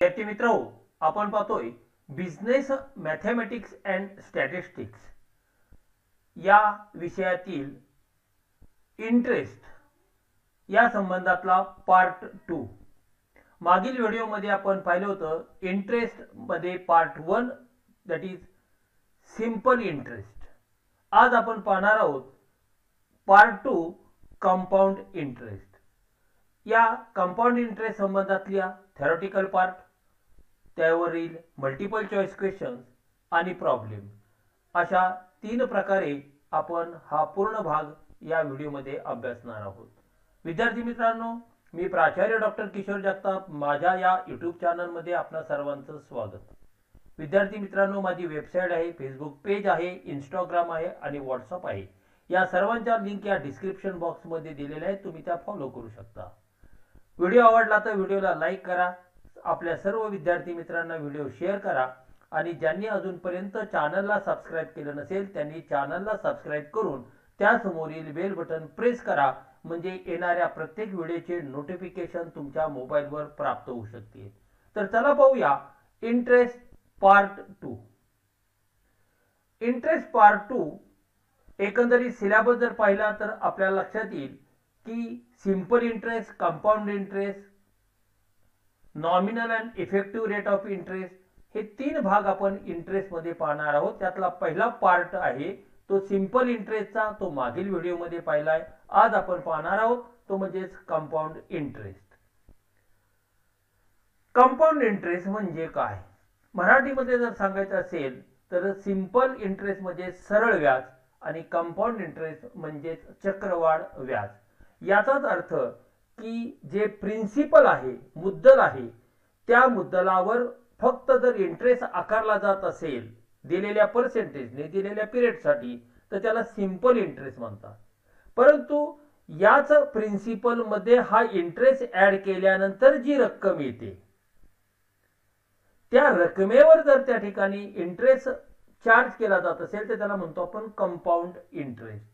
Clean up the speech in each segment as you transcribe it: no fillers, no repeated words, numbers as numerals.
विद्यार्थी मित्रांनो, आपण पाहतोय बिझनेस मॅथमॅटिक्स अँड स्टॅटिस्टिक्स या विषयातील इंटरेस्ट या संबंधातला पार्ट 2. मागील व्हिडिओमध्ये आपण पाहिलं होतं इंटरेस्ट मध्ये part 1 that is simple interest. आज आपण पाहणार आहोत पार्ट 2 कंपाऊंड इंटरेस्ट. या कंपाऊंड इंटरेस्ट संबंधातल्या थेरॉटिकल पार्ट, त्यावरील मल्टिपल चॉईस क्वेश्चन्स आणि प्रॉब्लेम अशा 3 प्रकारे आपण हा पूर्ण भाग या व्हिडिओमध्ये अभ्यासणार आहोत. विद्यार्थी मित्रांनो, मी प्राचार्य डॉक्टर किशोर जगताप, माझ्या या यूट्यूब चॅनलमध्ये आपणा सर्वांचं स्वागत. विद्यार्थी मित्रांनो, माझी वेबसाईट आहे, फेसबुक पेज आहे, इंस्टाग्राम आहे आणि व्हॉट्सअप आहे. या सर्वांच्या लिंक या डिस्क्रिप्शन बॉक्समध्ये दिलेल्या आहेत, तुम्ही त्या फॉलो करू शकता. व्हिडिओ आवडला तर व्हिडिओला लाईक करा, आपल्या सर्व विद्यार्थी मित्रांना व्हिडिओ शेअर करा आणि ज्यांनी अजूनपर्यंत चॅनलला सबस्क्राइब केलं नसेल त्यांनी चॅनलला सबस्क्राइब करून त्यासमोरील बेल बटन प्रेस करा, म्हणजे येणाऱ्या प्रत्येक व्हिडिओचे नोटिफिकेशन तुमच्या मोबाईलवर प्राप्त होऊ शकते. तर चला पाहूया इंटरेस्ट पार्ट 2. इंटरेस्ट पार्ट 2 एकंदरीत सिलेबस जर पाहिला तर आपल्याला लक्षात येईल की simple interest, compound interest, nominal and effective rate of interest हे 3 भाग आपण इंटरेस्ट मध्ये पाहणार आहोत. त्यातला पहिला पार्ट आहे तो सिंपल इंटरेस्टचा, तो मागील व्हिडिओमध्ये पाहिलाय. आज आपण पाहणार आहोत तो म्हणजे कंपाऊंड इंटरेस्ट. कंपाऊंड इंटरेस्ट म्हणजे काय? मराठीमध्ये जर सांगायचं असेल तर सिंपल इंटरेस्ट म्हणजे सरळ व्याज आणि कंपाऊंड इंटरेस्ट म्हणजे चक्रवाढ व्याज. याचाच अर्थ की जे प्रिन्सिपल आहे, मुद्दल आहे, त्या मुद्दलावर फक्त जर इंटरेस्ट आकारला जात असेल दिलेल्या पर्सेंटेजने, दिलेल्या पिरियडसाठी, तर त्याला सिंपल इंटरेस्ट म्हणतात. परंतु याच प्रिन्सिपल मध्ये हा इंटरेस्ट ऍड केल्यानंतर जी रक्कम येते त्या रकमेवर जर त्या ठिकाणी इंटरेस्ट चार्ज केला जात असेल तर त्याला म्हणतो आपण कंपाऊंड इंटरेस्ट.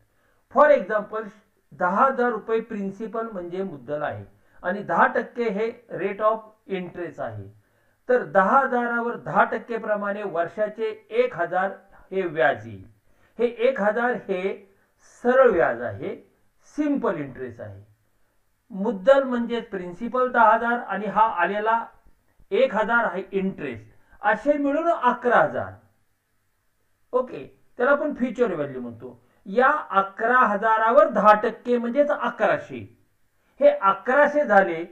फॉर एक्झाम्पल 10,000 रुपये प्रिन्सिपल म्हणजे मुद्दल आहे आणि 10% हे रेट ऑफ इंटरेस्ट आहे. तर 10,000वर 10% प्रमाणे वर्षाचे 1,000 हे व्याज येईल. हे 1,000 हे सरळ व्याज आहे, सिंपल इंटरेस्ट आहे. मुद्दल म्हणजे प्रिन्सिपल 10,000 आणि हा आलेला 1,000 आहे इंटरेस्ट, असे मिळून 11,000. ओके, त्याला आपण फ्युचर व्हॅल्यू म्हणतो. या 11,000वर 10% म्हणजेच 1100. हे 1100 झाले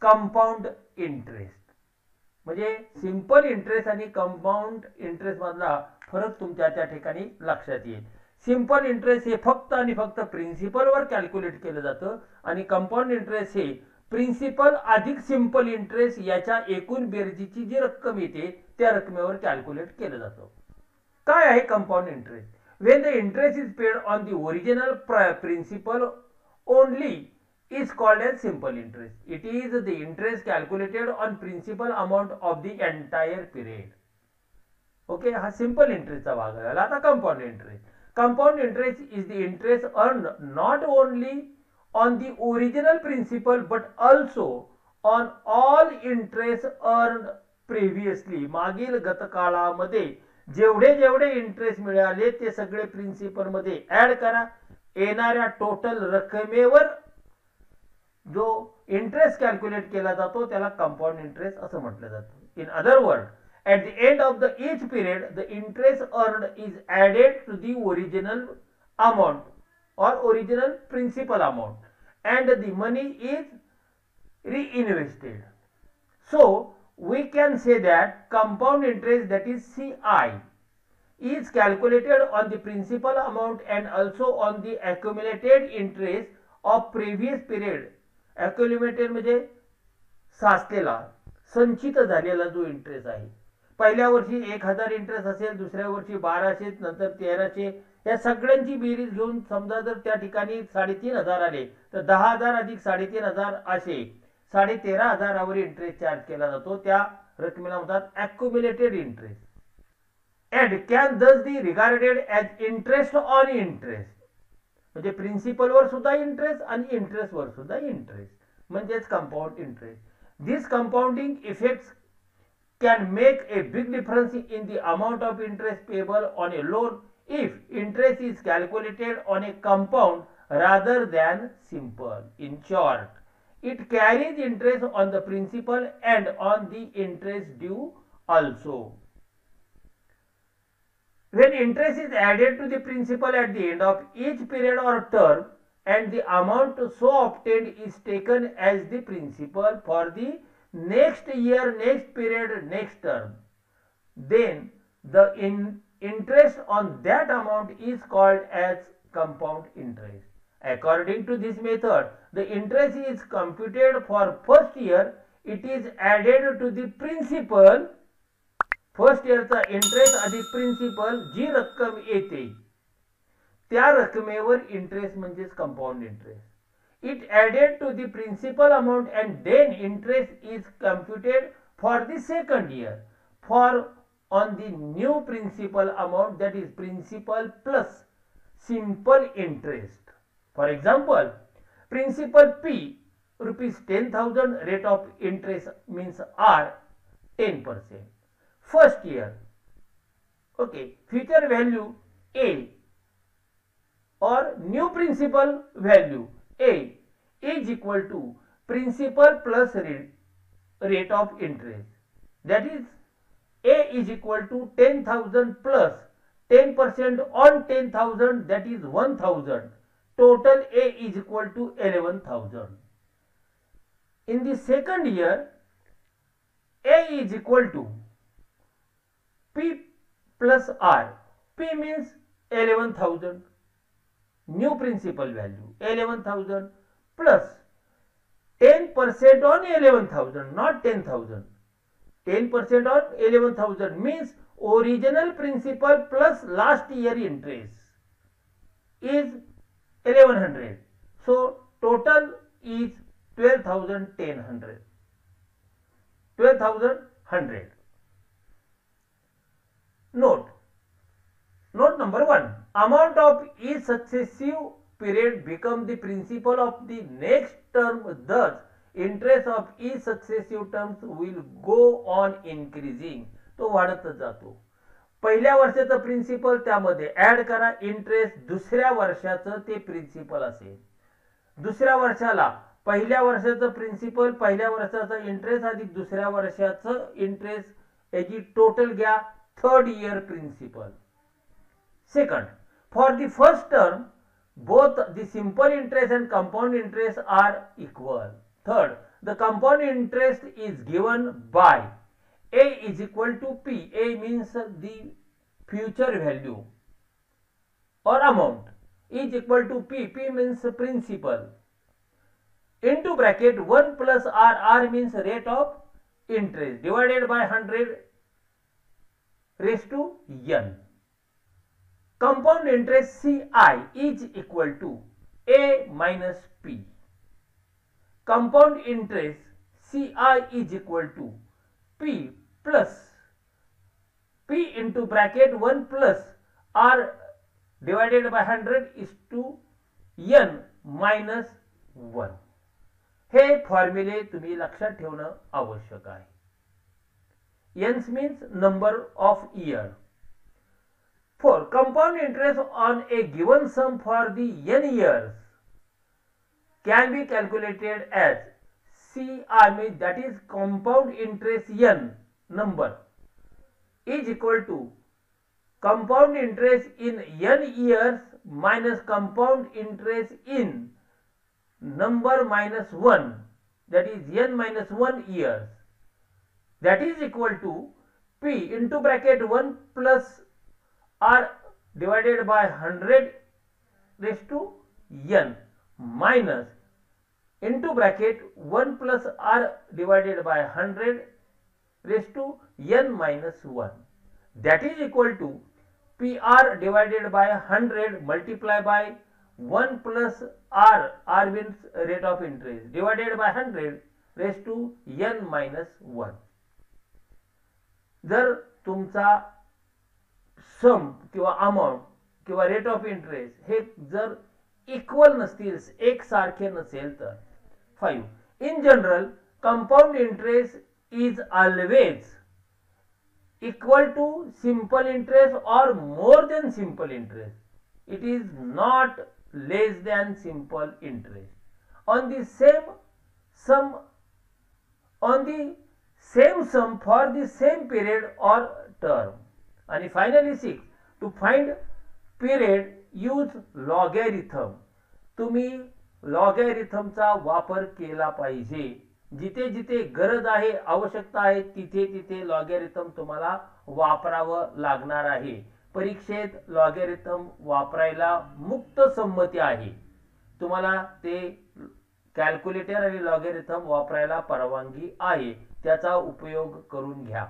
कंपाऊंड इंटरेस्ट. म्हणजे सिंपल इंटरेस्ट आणि कंपाऊंड इंटरेस्ट मधला फरक तुमच्या त्या ठिकाणी लक्षात येईल. सिंपल इंटरेस्ट हे फक्त आणि फक्त प्रिन्सिपल वर कॅल्क्युलेट केलं जातं आणि कंपाऊंड इंटरेस्ट हे प्रिन्सिपल अधिक सिंपल इंटरेस्ट याच्या एकूण बेरजेची जी रक्कम येते त्या रकमेवर कॅल्क्युलेट केलं जातं. काय आहे compound interest? When the interest is paid on the original principal only is called as simple interest. It is the interest calculated on principal amount of the entire period. Okay, हा simple इंटरेस्टचा भाग झाला. आता compound interest. Compound interest is the interest earn not only on the original principal but also on all interest earn previously. मागील गतकाळामध्ये जेवढे जेवढे interest मिळाले ते सगळे प्रिन्सिपल मध्ये ऍड करा. येणाऱ्या टोटल रकमेवर जो इंटरेस्ट कॅल्क्युलेट केला जातो त्याला कंपाऊंड इंटरेस्ट असं म्हटलं जातं. In other word, at the end of each period the interest earned is added to the original amount or original principal amount and the money is reinvested. So we can say that compound interest, that is CI, is calculated on the principal amount and also on the accumulated interest of previous period. Accumulated म्हणजे साचलेला, संचित झालेला जो interest आहे. पहिल्या वर्षी 1,000 interest असेल, दुसऱ्या वर्षी 1,200, नंतर 1,300, या सगळ्यांची बेरीज घेऊन समजा जर त्या ठिकाणी 3,500 आले तर 10,000 अधिक 3,500 असे 13,500वर इंटरेस्ट चार्ज केला जातो. त्या रकमेला म्हणतात accumulated interest. and can thus be regarded as interest on interest. म्हणजे प्रिन्सिपल वर सुद्धा इंटरेस्ट आणि इंटरेस्ट वर सुद्धा इंटरेस्ट म्हणजेच compound interest. This compounding effects can make a big difference in the amount of interest payable on a loan if interest is calculated on a compound rather than simple. In short, it carries interest on the principal and on the interest due also. When interest is added to the principal at the end of each period or term and the amount so obtained is taken as the principal for the next year, next period, next term, then the interest on that amount is called as compound interest. According to this method, the interest is computed for first year, it is added to the principal. First इयरचा interest अधिक principal जी रक्कम येते त्या रकमेवर interest म्हणजेच compound interest. It added to the principal amount and then interest is computed for the second year for on the new principal amount that is principal plus simple interest. For example, principal P ₹10,000, rate of interest means R 10%. First year, okay, future value A or new principal value A is equal to principal plus rate of interest. That is, A is equal to 10,000 plus 10% on 10,000, that is 1,000. Total A is equal to 11,000. In the second year, A is equal to P plus R. P means 11,000. New principal value 11,000 plus 10% on 11,000, not 10,000. 10% on 11,000 means original principal plus last year interest is 1100. So total is 12,100. 12,100. Note number 1. Amount of each successive period become the principal of the next term. Thus, interest of each successive terms will go on increasing. तो वाढतच जातो. पहिल्या वर्षाचं principal त्यामध्ये add करा, interest दुसऱ्या वर्षाचं ते प्रिन्सिपल असेल. दुसऱ्या वर्षाला पहिल्या वर्षाचं प्रिन्सिपल, पहिल्या वर्षाचा इंटरेस्ट अधिक दुसऱ्या वर्षाचं इंटरेस्ट याची टोटल घ्या, third year principal. Second, for the first term, both the simple interest and compound interest are equal. Third, the compound interest is given by A is equal to P. A means the future value or amount is equal to P. P means principal. Into bracket 1 plus R. R means rate of interest divided by 100 raised to n. Compound interest CI is equal to A minus P. Compound interest CI is equal to P plus P into bracket 1 plus R divided by 100 is to n minus 1. हे फॉर्म्युले तुम्ही लक्षात ठेवणं आवश्यक आहे. N means number of year. 4. Compound interest on a given sum for the n years can be calculated as CI, means that is compound interest n number is equal to compound interest in n years minus compound interest in number minus 1, that is n minus 1 years. That is equal to P into bracket 1 plus R divided by 100 raised to n minus into bracket 1 plus R divided by 100 raised to n minus 1. That is equal to PR divided by 100 multiplied by 1 plus R. R means rate of interest divided by 100 raised to n minus 1. जर तुमचा सम किंवा amount किंवा rate of interest हे जर equal नसतील, एक सारखे नसेल तर 5. In general, compound interest is always equal to simple interest or more than simple interest. It is not less than simple interest on the sum for the same period or term. आणि finally 6, to find period use logarithm. तुम्ही लॉगॅरिथमचा वापर केला पाहिजे. जिथे जिथे गरज आहे, आवश्यकता आहे, तिथे तिथे लॉगॅरिथम तुम्हाला वापरावं लागणार आहे. परीक्षेत लॉगॅरिथम वापरायला मुक्त संमती आहे. तुम्हाला ते कॅल्क्युलेटर आणि लॉगॅरिथम वापरायला परवानगी आहे. त्याचा उपयोग करून घ्या.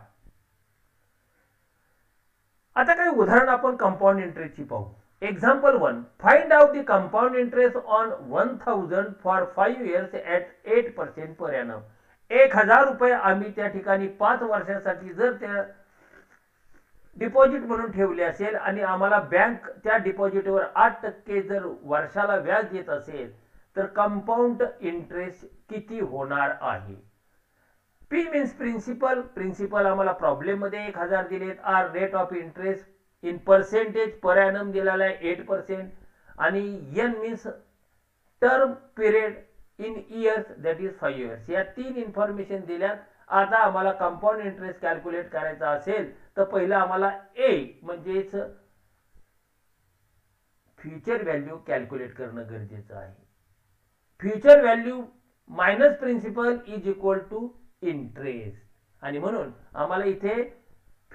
आता काही उदाहरण आपण कंपाऊंड इंटरेस्टची पाहू. Example 1, find out the compound interest on 1000 for 5 years at 8% per annum. 1000 रुपये आम्ही त्या ठिकाणी 5 वर्षासाठी जर त्या डिपॉझिट म्हणून ठेवले असेल आणि आम्हाला बँक त्या डिपॉझिटवर 8% जर वर्षाला व्याज देत असेल तर कंपाऊंड इंटरेस्ट किती होणार आहे. पी मीन्स प्रिन्सिपल आम्हाला प्रॉब्लेम मध्ये 1000 दिलेत. R rate of interest in percentage per annum दिलेला आहे 8%. आणि N means term period in years, that is 5 years. या 3 इन्फॉर्मेशन दिल्यात. आता आम्हाला कंपाऊंड इंटरेस्ट कॅल्क्युलेट करायचा असेल तर पहिला आम्हाला ए म्हणजेच फ्युचर व्हॅल्यू कॅल्क्युलेट करणं गरजेचं आहे. Future value minus principal is equal to interest. आणि म्हणून आम्हाला इथे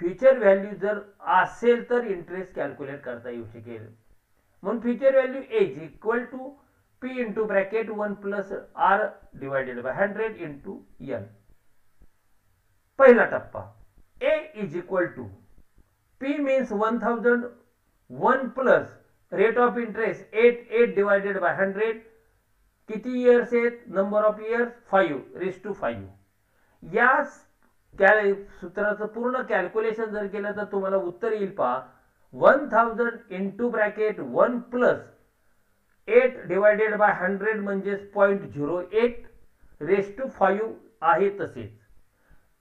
फ्युचर व्हॅल्यू जर असेल तर इंटरेस्ट कॅल्क्युलेट करता येऊ शकेल. म्हणून future value is equal to P into bracket 1 plus R divided by 100 into N. पहिला टप्पा A is equal to P means 1000 1 plus rate of interest 8 divided by 100. किती इयर्स आहेत, नंबर ऑफ इयर्स 5 या सूत्राचं पूर्ण कॅल्क्युलेशन जर केलं तर तुम्हाला उत्तर येईल पहा 1000 into bracket 1 plus 8 divided by 100 म्हणजे 0.08 रेस टू 5 आहे तसेच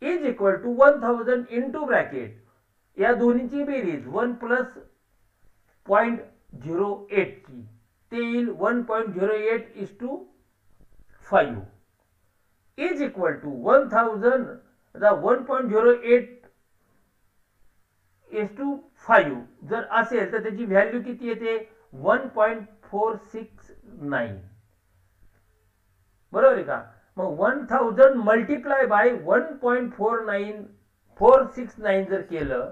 is equal to 1000 into bracket या दोन्हीची बेरीज 1 प्लस 0.08 ची ते येईल 1.08 is to 5 is equal to 1000 1.08 is to 5 जर असेल तर त्याची व्हॅल्यू किती येते 1.469. बरोबर आहे का. मग 1000 मल्टिप्लाय बाय 1.469 जर केलं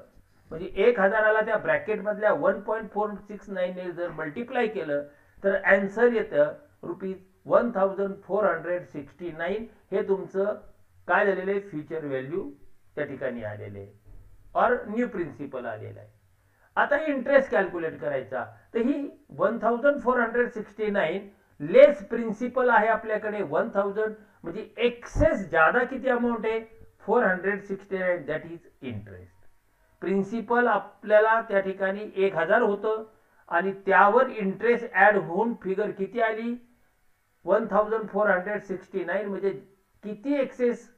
म्हणजे 1000ला त्या ब्रॅकेट मधल्या 1.469 ने जर मल्टिप्लाय केलं तर आन्सर येतं ₹1469. हे तुमचं काय झालेलं आहे, फ्युचर व्हॅल्यू त्या ठिकाणी आलेले आहे और न्यू प्रिन्सिपल आलेला आहे. आता इंटरेस्ट कॅल्क्युलेट करायचा तर ही 1469 लेस प्रिन्सिपल आहे आपल्याकडे 1000 म्हणजे एक्सेस ज्यादा किती अमाउंट आहे 469 दॅट इज इंटरेस्ट. प्रिन्सिपल आपल्याला त्या ठिकाणी 1000 होतं आणि त्यावर इंटरेस्ट ऍड होऊन फिगर किती आली 1469 म्हणजे किती एक्सेस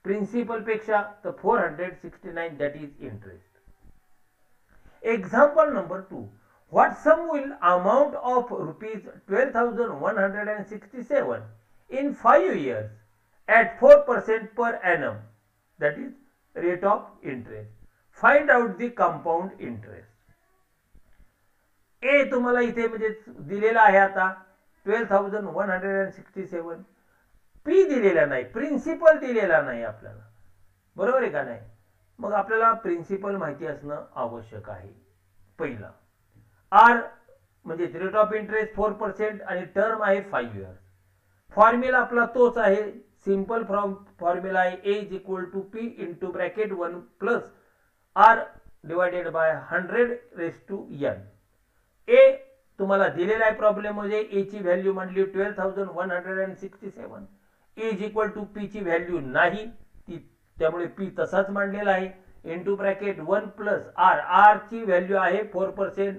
प्रिन्सिपल पेक्षा तर 469 that is interest. Example number 2, what sum will amount of ₹12,167 in 5 years at 4% per annum, that is rate of interest. Find out the compound interest. ए तुम्हाला इथे म्हणजे दिलेला आहे आता 12,167. पी दिलेला नाही, प्रिन्सिपल दिलेला नाही आपल्याला. बरोबर आहे का नाही. मग आपल्याला प्रिन्सिपल माहिती असणं आवश्यक आहे. पहिला आर म्हणजे रेट ऑफ इंटरेस्ट 4% आणि टर्म आहे 5 years. फॉर्म्युला आपला तोच आहे, सिंपल फॉर्म्युला आहे A is equal to P into bracket 1 plus R divided by 100 raise to N. A तुम्हाला दिलेला आहे प्रॉब्लेम मध्ये ए ची व्हॅल्यू म्हणली 12,167 इज इक्वल टू पी ची व्हॅल्यू नाही ती, त्यामुळे पी तसाच मांडलेला आहे into bracket 1 plus R, R ची व्हॅल्यू आहे 4%,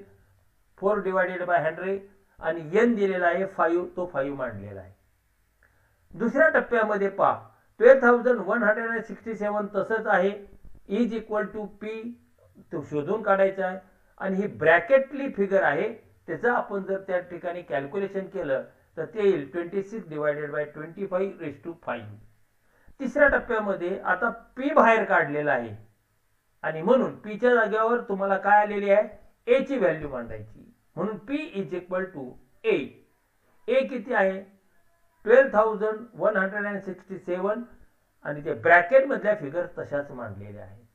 4 डिवायडेड बाय 100 आणि एन दिलेला आहे 5, तो 5 मांडलेला आहे. दुसऱ्या टप्प्यामध्ये पहा 12,167 तसंच आहे इज इक्वल टू पी तो शोधून काढायचा आहे आणि ही ब्रॅकेटली फिगर आहे त्याचं आपण जर त्या ठिकाणी कॅल्क्युलेशन केलं तर ते येईल 26 डिवायडेड बाय 25⁵. तिसऱ्या टप्प्यामध्ये आता पी बाहेर काढलेला आहे आणि म्हणून पीच्या जागेवर तुम्हाला काय आलेली आहे ए ची व्हॅल्यू मांडायची म्हणून पी इज इक्वल टू ए. ए किती आहे 12,167 आणि ते ब्रॅकेट मधल्या फिगर तशाच मांडलेल्या आहेत.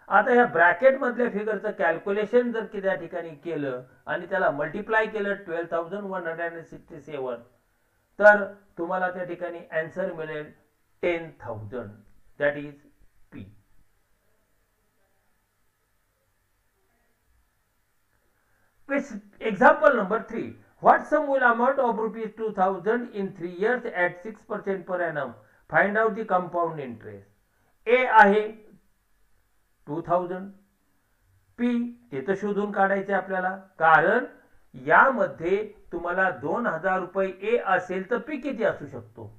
आता या ब्रॅकेट मधल्या फिगरचं कॅल्क्युलेशन जर त्या ठिकाणी केलं आणि त्याला मल्टिप्लाय केलं 12,167 तर तुम्हाला त्या ठिकाणी आन्सर मिळेल 10,000. That is P. Example number 3. What sum will amount of rupees 2,000 in 3 years at 6% per annum? Find out the compound interest. A आहे 2,000. P ते तर शोधून काढायचे आपल्याला कारण यामध्ये तुम्हाला 2,000 रुपये ए असेल तर पी किती असू शकतो.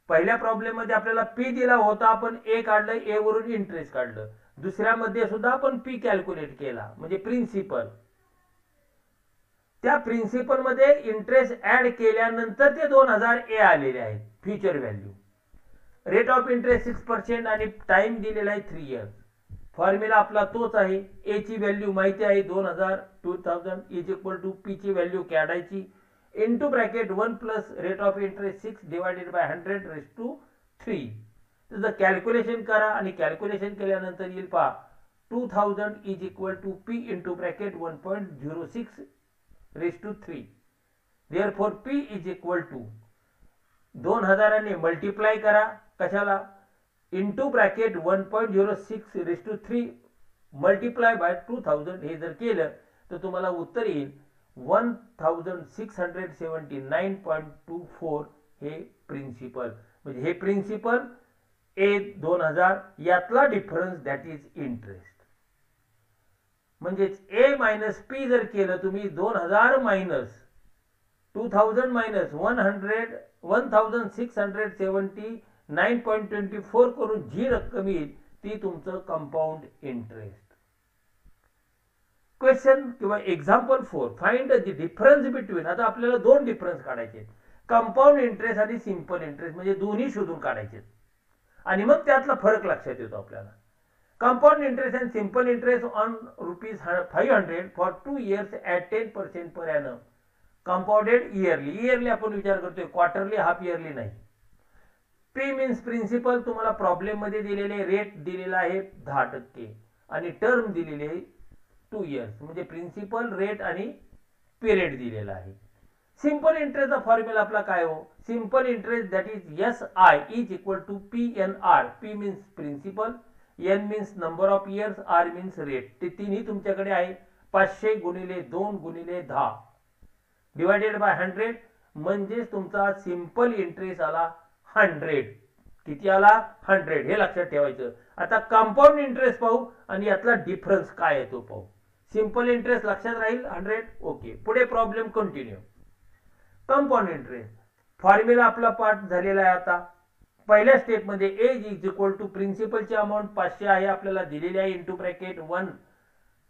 पहिल्या प्रॉब्लेम मध्ये आपल्याला पी दिला होता आपण ए काढलं ए वरून इंटरेस्ट काढलं. दुसऱ्यामध्ये सुद्धा आपण पी कॅल्क्युलेट केला म्हणजे प्रिन्सिपल. त्या प्रिन्सिपल मध्ये इंटरेस्ट ऍड केल्यानंतर ते 2,000 ए आलेले आहेत future value. Rate of interest 6% आणि टाइम दिलेला आहे 3 इयर्स. फॉर्म्युला आपला तोच आहे. ए ची व्हॅल्यू माहिती आहे 2,000 इज इक्वल टू पी ची व्हॅल्यू काढायची into bracket 1 plus rate of interest 6 divided by 100⁵. त्याचं कॅल्क्युलेशन करा आणि कॅल्क्युलेशन केल्यानंतर येईल पहा 2,000 is equal to P into bracket 1.06⁵. Therefore P is equal to 2,000 ने मल्टिप्लाय करा कशाला इंटू ब्रॅकेट 1.06⁵ मल्टिप्लाय बाय 2,000 हे जर केलं तर तुम्हाला उत्तर येईल 1,679.24. हे प्रिन्सिपल म्हणजे हे प्रिन्सिपल ए 2,000 यातला डिफरन्स दॅट इज इंटरेस्ट. म्हणजे ए मायनस पी जर केलं तुम्ही 2,000 मायनस 2,000 मायनस 1,679.24 करून जी रक्कम येईल ती तुमचं कंपाऊंड इंटरेस्ट. क्वेश्चन किंवा example 4. Find the difference between. आता आपल्याला दोन डिफरन्स काढायचे कंपाऊंड इंटरेस्ट आणि सिंपल इंटरेस्ट म्हणजे दोन्ही शोधून काढायचे आणि मग त्यातला फरक लक्षात येतो आपल्याला. Compound interest and simple interest on ₹500 for 2 years at 10% per annum compounded yearly. Yearly आपण विचार करतोय क्वार्टरली हाफ इयरली नाही. पी मीन्स प्रिन्सिपल तुम्हाला प्रॉब्लेम मध्ये दिलेले रेट दिलेला आहे 10% आणि टर्म दिलेली आहे 2 इयर्स म्हणजे प्रिन्सिपल रेट आणि पिरियड दिलेला आहे. सिंपल इंटरेस्टचा फॉर्म्युला आपला काय हो simple interest that is SI is equal to PNR. P means principal N means number of years R means rate. ते तिन्ही तुमच्याकडे आहे 500 गुणिले 2 गुणिले 10 डिवायडेड बाय 100 म्हणजे तुमचा सिंपल इंटरेस्ट आला 100. किती आला 100 हे लक्षात ठेवायचं. आता कंपाऊंड इंटरेस्ट पाहू आणि यातला डिफरन्स काय आहे तो पाहू. सिंपल इंटरेस्ट लक्षात राहील 100. ओके पुढे problem continue. Compound interest formula आपला पाठ झालेला आहे. आता पहिल्या स्टेप मध्ये ए इज इक्वल टू प्रिन्सिपलची अमाऊंट 500 आहे आपल्याला दिलेली आहे into bracket 1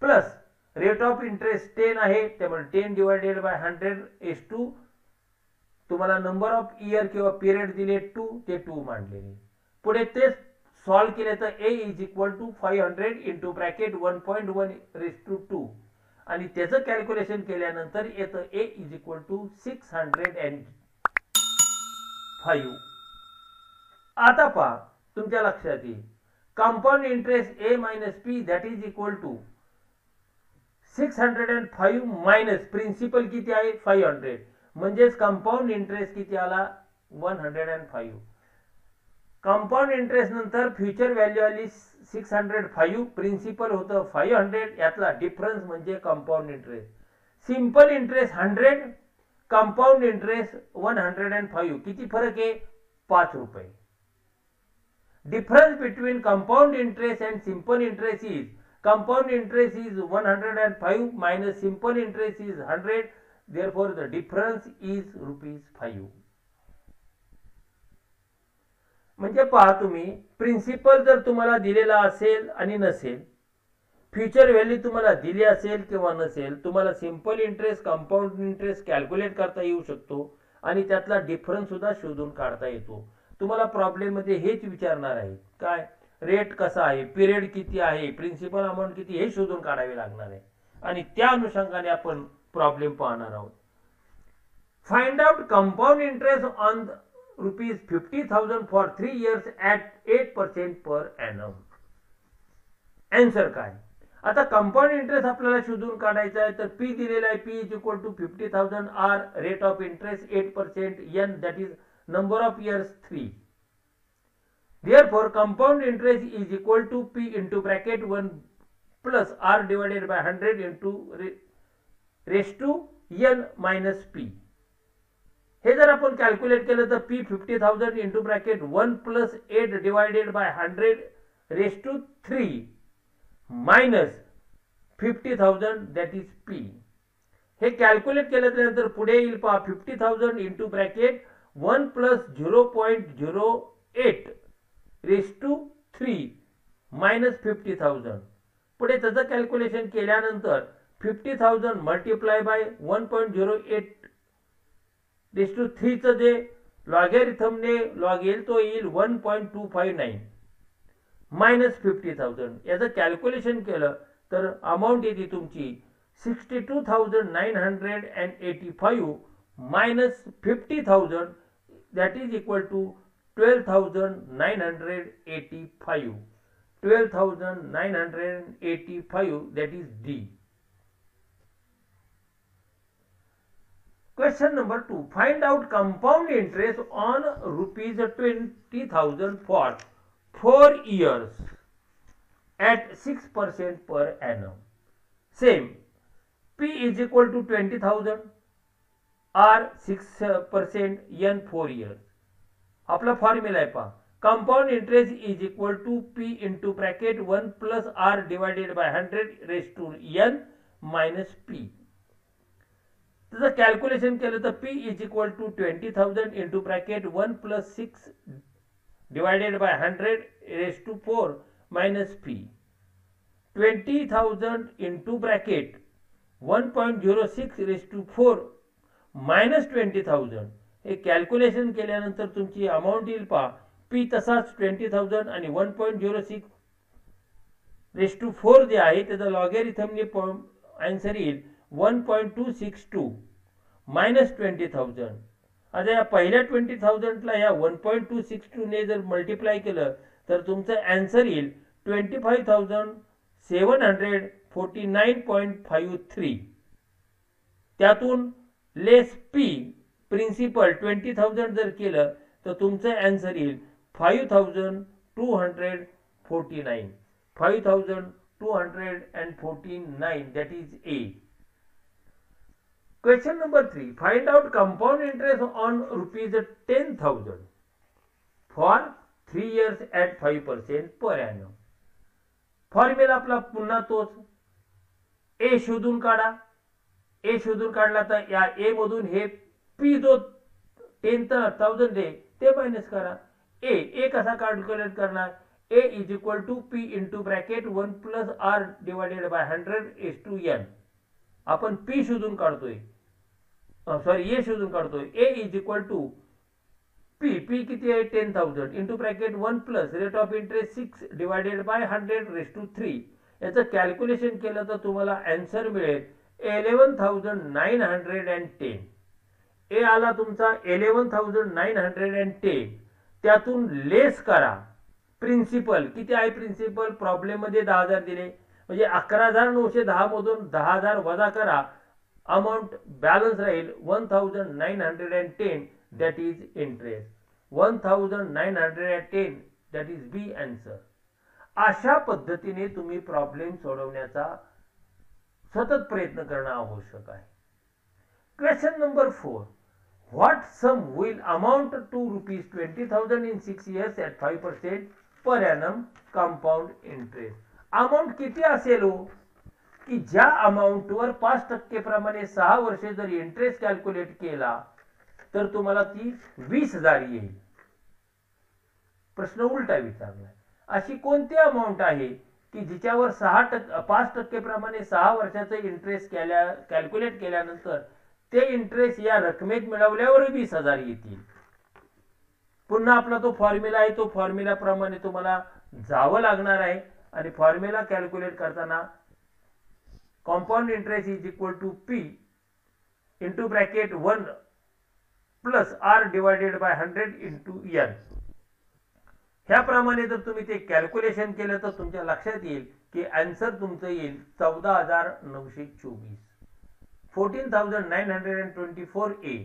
plus rate of interest 10 आहे त्यामुळे 10 डिवायडेड बाय 100 तुम्हाला नंबर ऑफ इयर किंवा पिरियड दिले 2 ते 2 मांडलेले. पुढे ते सॉल्व केले तर A is equal to 500 into bracket 1.1:2 आणि त्याचं कॅल्क्युलेशन केल्यानंतर येतं ए इज इक्वल टू 605. आता पहा तुमच्या लक्षात येईल compound interest A minus P that is equal to 605 minus principal किती आहे 500 म्हणजेच कंपाऊंड इंटरेस्ट किती आला 105. कंपाऊंड इंटरेस्ट नंतर फ्युचर व्हॅल्यू आली 605 प्रिन्सिपल होतं 500 यातला डिफरन्स म्हणजे compound interest. Simple interest 100 compound interest 105 किती फरक आहे 5 रुपये. Difference between compound interest and simple interest is compound interest is 105 minus simple interest is 100. Therefore the difference is ₹5. म्हणजे पहा तुम्ही प्रिन्सिपल जर तुम्हाला दिलेला असेल आणि नसेल, फ्युचर व्हॅल्यू तुम्हाला दिली असेल किंवा नसेल, तुम्हाला simple interest, compound interest calculate करता येऊ शकतो आणि त्यातला डिफरन्स सुद्धा शोधून काढता येतो. तुम्हाला प्रॉब्लेम मध्ये हेच विचारणार आहे, काय रेट कसा आहे, पिरियड किती आहे, प्रिन्सिपल अमाऊंट किती, हे शोधून काढावे लागणार आहे आणि त्या अनुषंगाने आपण प्रॉब्लेम पाहणार आहोत. Find out compound interest on ₹50,000 for 3 years at 8% per annum. Answer काय? आता कंपाऊंड इंटरेस्ट आपल्याला शोधून काढायचा आहे, तर पी दिलेला आहे, P is equal to 50,000, R rate of interest 8%, N that is number of years 3. Therefore, compound interest is equal to P into bracket 1 plus R divided by 100 into raised to N minus P. हे जर आपण calculate केलं तर P 50,000 into bracket 1 plus 8 divided by 100 raised to 3 minus 50,000 that is P. हे calculate केल्यानंतर पुढे येईल पहा 50,000 into bracket 1 plus 0.08 raised to 3 minus 50,000. पुढे त्याचं कॅल्क्युलेशन केल्यानंतर 50,000 मल्टिप्लाय बाय 1.08 raised to 3 चं जे लॉगॅरिथमने लॉग येईल तो येईल 1.259 मायनस 50,000. याचं कॅल्क्युलेशन केलं तर अमाऊंट येते तुमची 62,985 minus 50,000 that is equal to 12,985. 12,985 that is D. Question number 2. Find out compound interest on ₹20,000 for 4 years at 6% per annum. Same. P is equal to 20,000, R 6%, N 4 years. आपला formula आहे पहा, compound interest is equal to P into bracket 1 plus R divided by 100 raise to N minus P. त्याचं calculation केलं तर P is equal to 20,000 into bracket 1 plus 6 divided by 100 raise to 4 minus P. 20,000 into bracket 1.06 raise to 4 minus 20,000. हे calculation केल्यानंतर तुमची amount येईल पहा, P तसाच 20,000 आणि 1.06 रेस टू 4 जे आहे त्याचा लॉगॅरिथमने आन्सर येईल 1.262 मायनस 20,000. आता या पहिल्या 20,000ला या 1.262 ने जर मल्टिप्लाय केलं तर तुमचं आन्सर येईल 25,749.53. त्यातून लेस पी प्रिन्सिपल 20,000 जर केलं तर तुमचं आन्सर येईल 5,249. 5,249 that is A. Question number 3. Find out compound interest on ₹10,000 for 3 years at 5% per annum. Formula आपला पुन्हा तोच, ए शोधून काढा. ए शोधून काढला तर या ए मधून हे पी जो 10,000 आहे ते मायनस करा. ए कसा कॅल्क्युलेट करणार, A is equal to P into bracket 1 plus R divided by 100 raise to N. आपण पी शोधून काढतोय, सॉरी ए शोधून काढतोय. A is equal to P किती आहे 10,000 into bracket 1 plus rate of interest 6 divided by 100 raise to 3. याचं calculation केलं तर तुम्हाला आन्सर मिळेल 11,910. ए आला तुमचा 11,910. त्यातून लेस करा प्रिन्सिपल. किती आहे प्रिन्सिपल, प्रॉब्लेम मध्ये 10,000 दिले म्हणजे 11,910 मधून 10,000 वजा करा, अमाऊंट बॅलन्स राहील 1,910 that is interest. 1,910 that is B answer. अशा पद्धतीने तुम्ही प्रॉब्लेम सोडवण्याचा सतत प्रयत्न करणं आवश्यक आहे. Question number 4. What sum will amount to ₹20,000 in 6 years at 5% per annum compound interest? Amount किती असेल हो, की ज्या अमाऊंटवर 5% प्रमाणे 6 वर्षे जर इंटरेस्ट कॅल्क्युलेट केला तर तुम्हाला ती 20,000 येईल. प्रश्न उलटा विचारलाय. अशी कोणती अमाऊंट आहे की जिच्यावर 5% प्रमाणे 6 वर्षाचे इंटरेस्ट कॅल्क्युलेट केल्यानंतर ते इंटरेस्ट या रकमेत मिळवल्यावर 20,000 येतील. पुन्हा आपला तो फॉर्म्युला आहे, तो फॉर्म्युला प्रमाणे तुम्हाला जावं लागणार आहे. आणि फॉर्म्युला कॅल्क्युलेट करताना compound interest is equal to P into bracket 1 plus R divided by 100 into N. ह्याप्रमाणे जर तुम्ही ते कॅल्क्युलेशन केलं तर तुमच्या लक्षात येईल की आन्सर तुमचं येईल 14,924, 14,924A.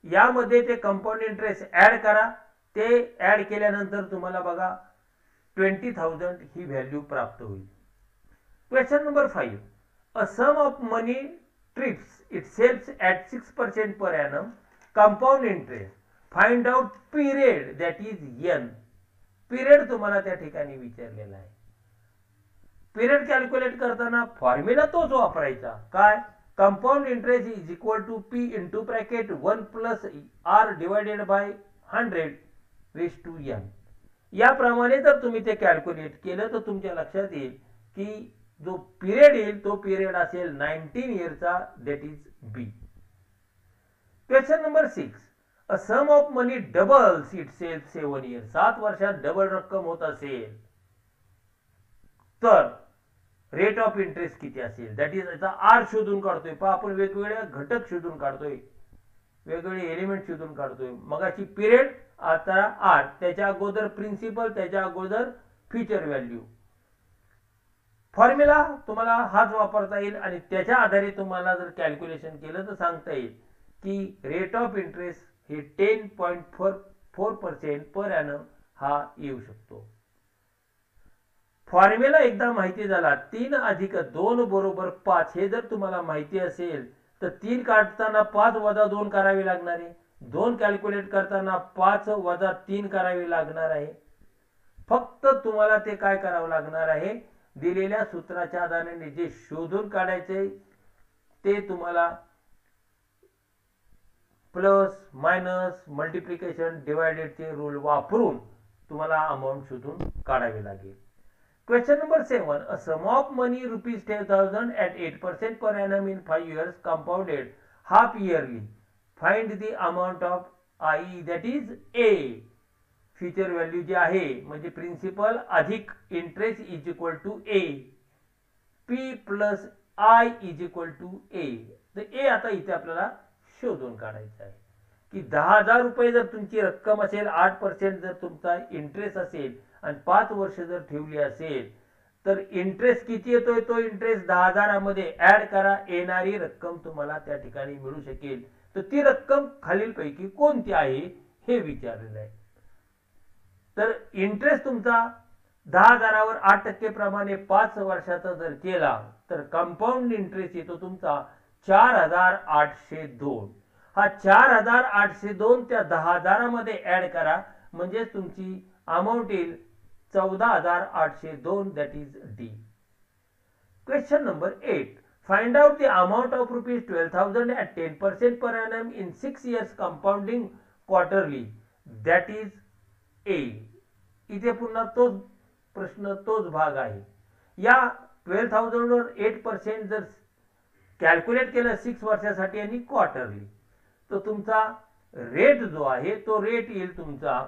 यामध्ये ते कंपाऊंड इंटरेस्ट ऍड करा. ते ऍड केल्यानंतर तुम्हाला बघा 20,000 ही व्हॅल्यू प्राप्त होईल. Question number 5. A sum of money triples itself at 6% per annum compound interest. Find out period that is N. Period तुम्हाला त्या ठिकाणी विचारलेला आहे. पिरियड कॅल्क्युलेट करताना फॉर्म्युला तोच वापरायचा. काय? Compound interest is equal to P into bracket 1 plus R divided by 100 raise to N. याप्रमाणे जर तुम्ही ते कॅल्क्युलेट केलं तर तुमच्या लक्षात येईल की जो पिरियड येईल तो पिरियड असेल 19 इयरचा, that is B. Question number 6. A sum of money doubles itself 7 year. 7 वर्षात डबल रक्कम होत असेल तर रेट ऑफ इंटरेस्ट किती असेल, दॅट इज याचा आर शोधून काढतोय. पहा आपण वेगवेगळ्या घटक शोधून काढतोय, वेगवेगळे एलिमेंट शोधून काढतोय. मगाची पिरियड, आता आर, त्याच्या अगोदर प्रिन्सिपल, त्याच्या अगोदर फ्युचर व्हॅल्यू. फॉर्म्युला तुम्हाला हाच वापरता येईल आणि त्याच्या आधारे तुम्हाला जर कॅल्क्युलेशन केलं तर सांगता येईल की रेट ऑफ इंटरेस्ट हे 10.4% पर ॲनम हा येऊ शकतो. फॉर्म्युला एकदा माहिती झाला, 3 अधिक 2 बरोबर 5 हे जर तुम्हाला माहिती असेल तर 3 काढताना 5 वजा 2 करावे लागणार आहे. 2 कॅल्क्युलेट करताना 5 वजा 3 करावे लागणार आहे. फक्त तुम्हाला ते काय करावं लागणार आहे, दिलेल्या सूत्राच्या आधाराने जे शोधून काढायचे ते तुम्हाला प्लस मायनस मल्टिप्लिकेशन डिवायडेडचे रूल वापरून तुम्हाला अमाऊंट शोधून काढावी लागेल. Question number 7. A sum of money rupees 10,000 at 8% per annum in 5 years compounded half yearly. Find the amount of I, that is A. Future value जी आहे म्हणजे प्रिन्सिपल अधिक interest is equal to A. P plus I is equal to A. तर A आता इथे आपल्याला शोधून काढायचं आहे की 10,000 रुपये जर तुमची रक्कम असेल, 8% जर तुमचा इंटरेस्ट असेल आणि 5 वर्ष जर ठेवली असेल तर इंटरेस्ट किती येतोय, तो इंटरेस्ट 10,000 मध्ये ऍड करा. येणारी रक्कम तुम्हाला त्या ठिकाणी मिळू शकेल. तर ती रक्कम खालीलपैकी कोणती आहे हे विचारलेलं आहे. तर इंटरेस्ट तुमचा 10,000वर 8% प्रमाणे 5 वर्षाचा जर केला तर कंपाऊंड इंटरेस्ट येतो तुमचा 4,802. हा 4,802 त्या 10,000 मध्ये ऍड करा म्हणजे तुमची अमाऊंट येईल 14,802, that is D. Question number 8. Find out the amount of rupees 12,000 at 10% per annum in 6 years compounding quarterly, that is A. इथे पुन्हा तोच प्रश्न, तोच भाग आहे. या 12,000 वर 8% जर कॅल्क्युलेट केलं 6 वर्षासाठी आणि क्वार्टरली तर तुमचा रेट जो आहे तो रेट येईल तुमचा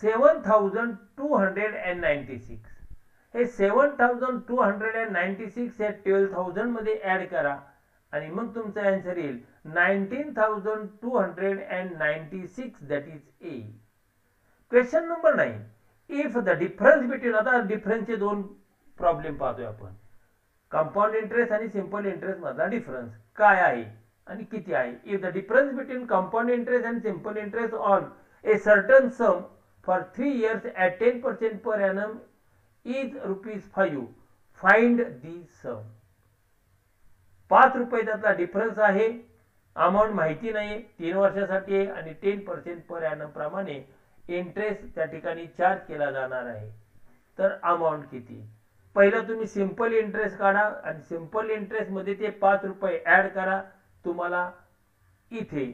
7,296. हे 7,296 या 12,000 मध्ये ऍड करा आणि मग तुमचा आन्सर येईल 19,296, that is a. Question number 9. If the difference between, आता डिफरन्सचे 2 प्रॉब्लेम पाहतोय आपण. कंपाऊंड इंटरेस्ट आणि सिंपल इंटरेस्ट मधला डिफरन्स काय आहे आणि किती आहे. If the difference between compound interest and simple interest on a certain some for 3 years at 10% per annum is ₹5. Find the sum. 5 रुपये त्याचा डिफरन्स आहे, अमाऊंट माहिती नाही, 3 वर्षासाठी आहे आणि 10% पर एनम प्रमाणे इंटरेस्ट त्या ठिकाणी चार्ज केला जाणार आहे. तर अमाऊंट किती. पहिलं तुम्ही सिंपल इंटरेस्ट काढा आणि सिंपल इंटरेस्ट मध्ये ते 5 रुपये ऍड करा. तुम्हाला इथे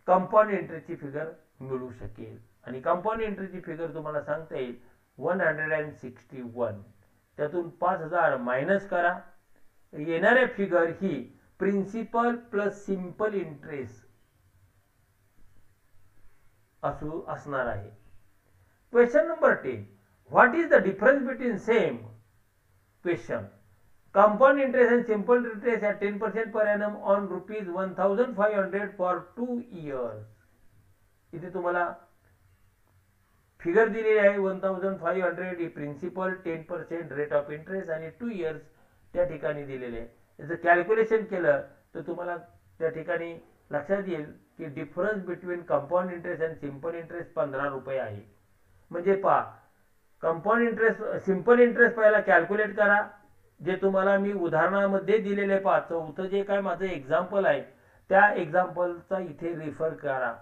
कंपाऊंड इंटरेस्टची फिगर मिळू शकेल आणि कंपाऊंड इंटरेस्टची फिगर तुम्हाला सांगता येईल 161. त्यातून 5000 मायनस करा, येणाऱ्या फिगर ही प्रिन्सिपल प्लस सिंपल इंटरेस्ट असणार आहे. Question number 10. What is the difference between same question compound interest and simple interest at 10% per annum on rupees 1500 for 2 years. इथे तुम्हाला फिगर दिलेली आहे 1500 ही प्रिन्सिपल, 10% रेट ऑफ इंटरेस्ट आणि 2 years त्या ठिकाणी दिलेले आहे. याचं कॅल्क्युलेशन केलं तर तुम्हाला त्या ठिकाणी लक्षात येईल की डिफरन्स बिटवीन कंपाऊंड इंटरेस्ट आणि सिंपल इंटरेस्ट 15 रुपये आहे. म्हणजे पहा, कंपाऊंड इंटरेस्ट सिंपल इंटरेस्ट पहिला कॅल्क्युलेट करा, जे तुम्हाला मी उदाहरणामध्ये दिलेले पहा. चौथं जे काय माझं एक्झाम्पल आहे त्या एक्झाम्पलचा इथे रिफर करा.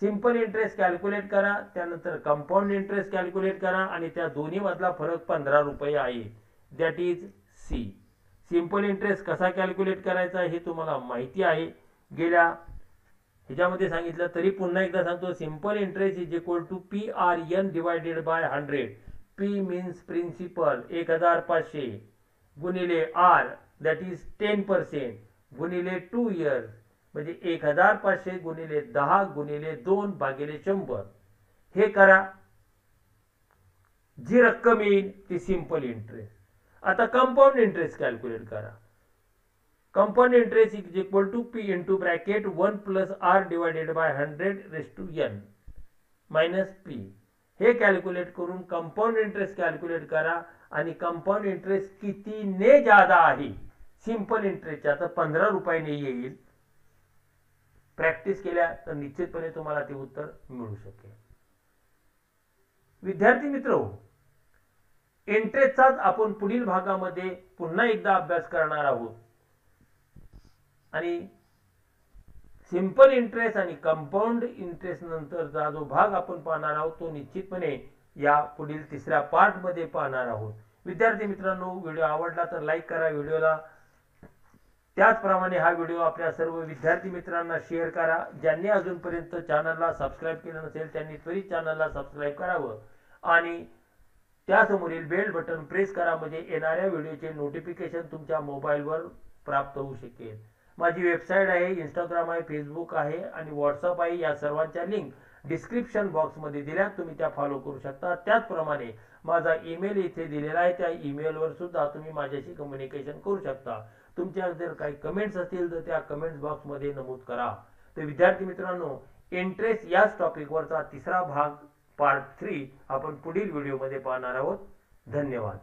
सिंपल इंटरेस्ट कॅल्क्युलेट करा, त्यानंतर कंपाऊंड इंटरेस्ट कॅल्क्युलेट करा आणि त्या दोन्ही मधला फरक 15 रुपये आहे. That is C. Simple interest कसा कॅल्क्युलेट करायचा हे तुम्हाला माहिती आहे, गेल्या ह्याच्यामध्ये सांगितलं. तरी पुन्हा एकदा सांगतो, simple interest is equal to PRN divided by 100. P means principal 1500 गुणिले R दॅट इज 10% गुणिले 2 इयर्स म्हणजे 1500 गुणिले 10 गुणिले 2 भागिले 100. हे करा, जी रक्कम येईल ती सिंपल इंटरेस्ट. आता कंपाऊंड इंटरेस्ट कॅल्क्युलेट करा. Compound interest is equal to P into bracket 1 plus R divided by 100 minus P. हे कॅल्क्युलेट करून कंपाऊंड इंटरेस्ट कॅल्क्युलेट करा आणि कंपाऊंड इंटरेस्ट कितीने ज्यादा आहे सिंपल इंटरेस्टच्या तर 15 रुपयाने येईल. प्रॅक्टिस केल्या तर निश्चितपणे तुम्हाला ते उत्तर मिळू शकेल. विद्यार्थी मित्र, इंटरेस्टचाच आपण पुढील भागामध्ये पुन्हा एकदा अभ्यास करणार आहोत आणि सिंपल इंटरेस्ट आणि कंपाऊंड इंटरेस्ट नंतरचा जो भाग आपण पाहणार आहोत तो निश्चितपणे या पुढील तिसऱ्या पार्ट मध्ये पाहणार आहोत. विद्यार्थी मित्रांनो, व्हिडिओ आवडला तर लाईक करा व्हिडिओला. त्याचप्रमाणे हा व्हिडिओ आपल्या सर्व विद्यार्थी मित्रांना शेअर करा. ज्यांनी अजूनपर्यंत चॅनलला सबस्क्राईब केलं नसेल त्यांनी त्वरित चॅनलला सबस्क्राईब करावं आणि त्यासमोरील बेल बटन प्रेस करा, म्हणजे येणाऱ्या व्हिडिओचे नोटिफिकेशन तुमच्या मोबाईलवर प्राप्त होऊ शकेल. माझी वेबसाईट आहे, इंस्टाग्राम आहे, फेसबुक आहे आणि व्हॉट्सअप आहे. या सर्वांच्या लिंक डिस्क्रिप्शन बॉक्समध्ये दिल्या, तुम्ही त्या फॉलो करू शकता. त्याचप्रमाणे माझा ईमेल इथे दिलेला आहे, त्या ईमेलवर सुद्धा तुम्ही माझ्याशी कम्युनिकेशन करू शकता. तुमच्या जर काही कमेंट्स असतील तर त्या कमेंट्स बॉक्समध्ये नमूद करा. तर विद्यार्थी मित्रांनो, इंटरेस्ट याच टॉपिकवरचा तिसरा भाग पार्ट 3 आपण पुढील व्हिडिओमध्ये पाहणार आहोत. धन्यवाद.